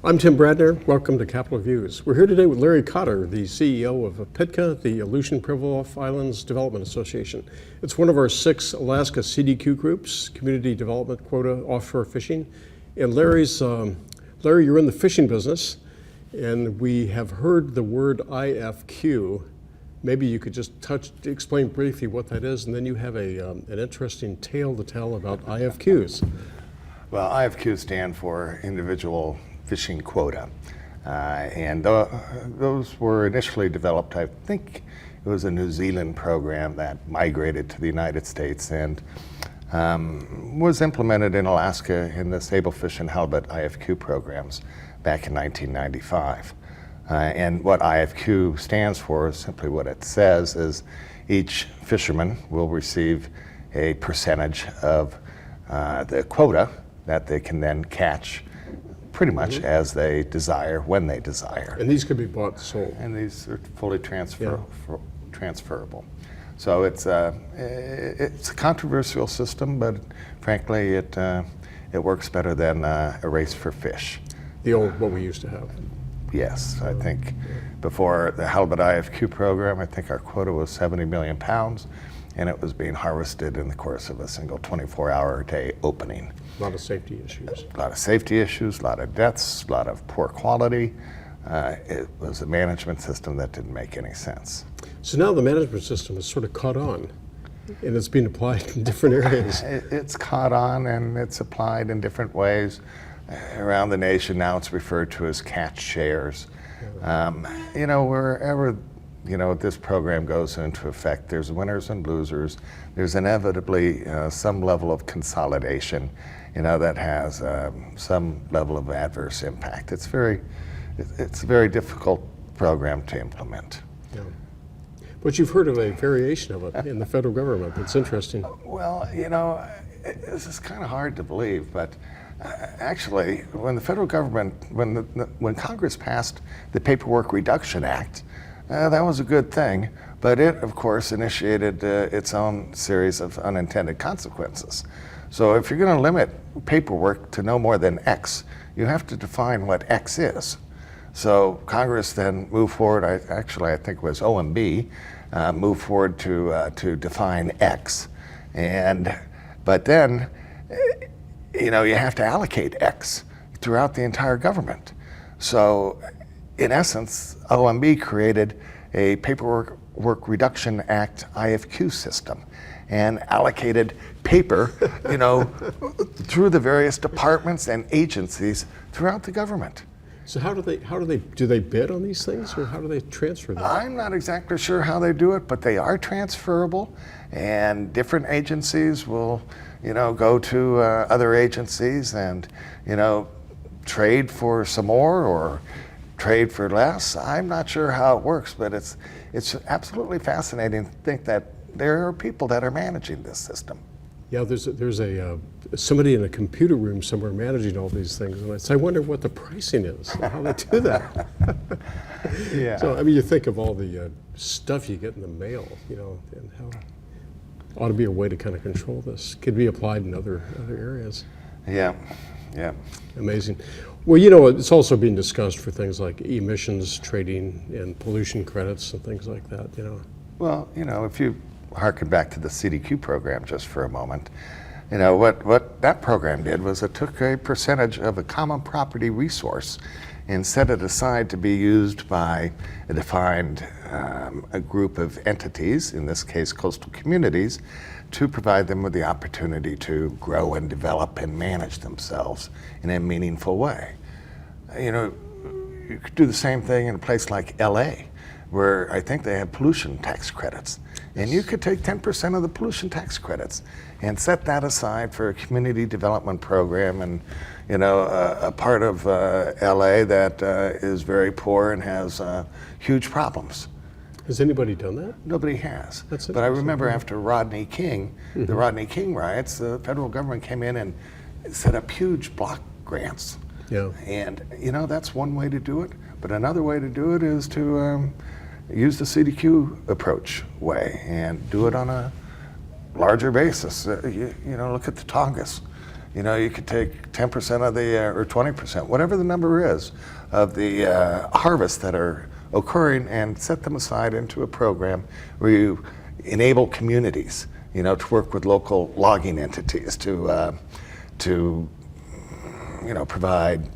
I'm Tim Bradner. Welcome to Capital Views. We're here today with Larry Cotter, the CEO of PITCA, the Aleutian Pribilof Islands Development Association. It's one of our 6 Alaska CDQ groups, Community Development Quota Offshore Fishing. And Larry, you're in the fishing business, and we have heard the word IFQ. Maybe you could just explain briefly what that is, and then you have an interesting tale to tell about IFQs. Well, IFQs stand for Individual Fishing Quota, and those were initially developed, I think it was a New Zealand program that migrated to the United States and was implemented in Alaska in the sablefish and halibut IFQ programs back in 1995. And what IFQ stands for is simply what it says is each fisherman will receive a percentage of the quota that they can then catch pretty much as they desire, when they desire. And these could be bought and sold. And these are fully transferable. So it's a controversial system, but frankly, it works better than a race for fish. The old, what we used to have. Yes, I think before the halibut IFQ program, I think our quota was 70 million pounds, and it was being harvested in the course of a single 24-hour-a-day opening. A lot of safety issues. A lot of safety issues, a lot of deaths, a lot of poor quality. It was a management system that didn't make any sense. So now the management system has sort of caught on, and it's being applied in different areas. It's caught on, and it's applied in different ways. Around the nation now it's referred to as catch shares. Wherever this program goes into effect, there's winners and losers. There's inevitably some level of consolidation, that has some level of adverse impact. It's a very difficult program to implement. Yeah. But you've heard of a variation of it in the federal government. That's interesting. Well, this is kind of hard to believe, but actually, when the federal government, when Congress passed the Paperwork Reduction Act, that was a good thing, but it, of course, initiated its own series of unintended consequences. So if you're going to limit paperwork to no more than X, you have to define what X is. So Congress then moved forward, I think it was OMB, moved forward to define X. But then, you have to allocate X throughout the entire government. So in essence, OMB created a Paperwork Reduction Act IFQ system and allocated paper, through the various departments and agencies throughout the government. So do they bid on these things, or how do they transfer them? I'm not exactly sure how they do it, but they are transferable, and different agencies will, go to other agencies and, trade for some more or trade for less. I'm not sure how it works, but it's absolutely fascinating to think that there are people that are managing this system. Yeah, there's somebody in a computer room somewhere managing all these things, and I wonder what the pricing is, how they do that. Yeah. So you think of all the stuff you get in the mail, and how ought to be a way to kind of control this. Could be applied in other areas. Yeah. Amazing. Well, it's also being discussed for things like emissions trading and pollution credits and things like that. Well, if you harken back to the CDQ program just for a moment, what that program did was it took a percentage of a common property resource and set it aside to be used by a defined a group of entities, in this case coastal communities, to provide them with the opportunity to grow and develop and manage themselves in a meaningful way. You could do the same thing in a place like LA, where I think they have pollution tax credits. And you could take 10% of the pollution tax credits and set that aside for a community development program, and a part of LA that is very poor and has huge problems. Has anybody done that? Nobody has. That's but I remember after Rodney King, the Rodney King riots, the federal government came in and set up huge block grants. Yeah. And that's one way to do it, but another way to do it is to use the CDQ approach way and do it on a larger basis. Look at the Tongass. You know, you could take 10% of the, or 20%, whatever the number is, of the harvests that are occurring and set them aside into a program where you enable communities, you know, to work with local logging entities to you know, provide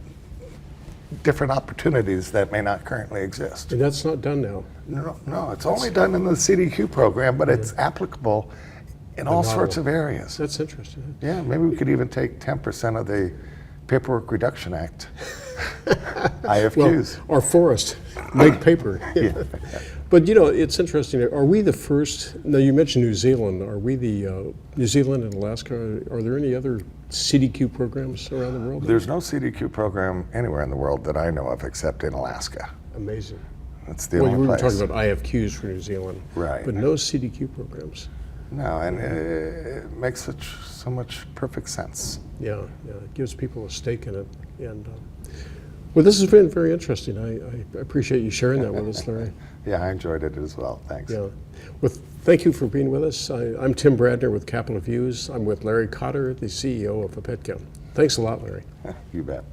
different opportunities that may not currently exist. And that's not done now. No, it's only done in the CDQ program, but it's applicable in all sorts of areas. That's interesting. Yeah, maybe we could even take 10% of the Paperwork Reduction Act IFQs. Well, our forest, make paper. Yeah. But you know, it's interesting. Are we the first? Now you mentioned New Zealand. Are we the New Zealand and Alaska? Are there any other CDQ programs around the world? There's no CDQ program anywhere in the world that I know of except in Alaska. Amazing. That's the Well, only we were place. talking about IFQs for New Zealand, Right. but no CDQ programs. No, and it makes so much perfect sense. Yeah, it gives people a stake in it. And well, this has been very interesting. I appreciate you sharing that with us, Larry. Yeah, I enjoyed it as well. Thanks. Yeah. Well, thank you for being with us. I'm Tim Bradner with Capital Views. I'm with Larry Cotter, the CEO of Petka. Thanks a lot, Larry. You bet.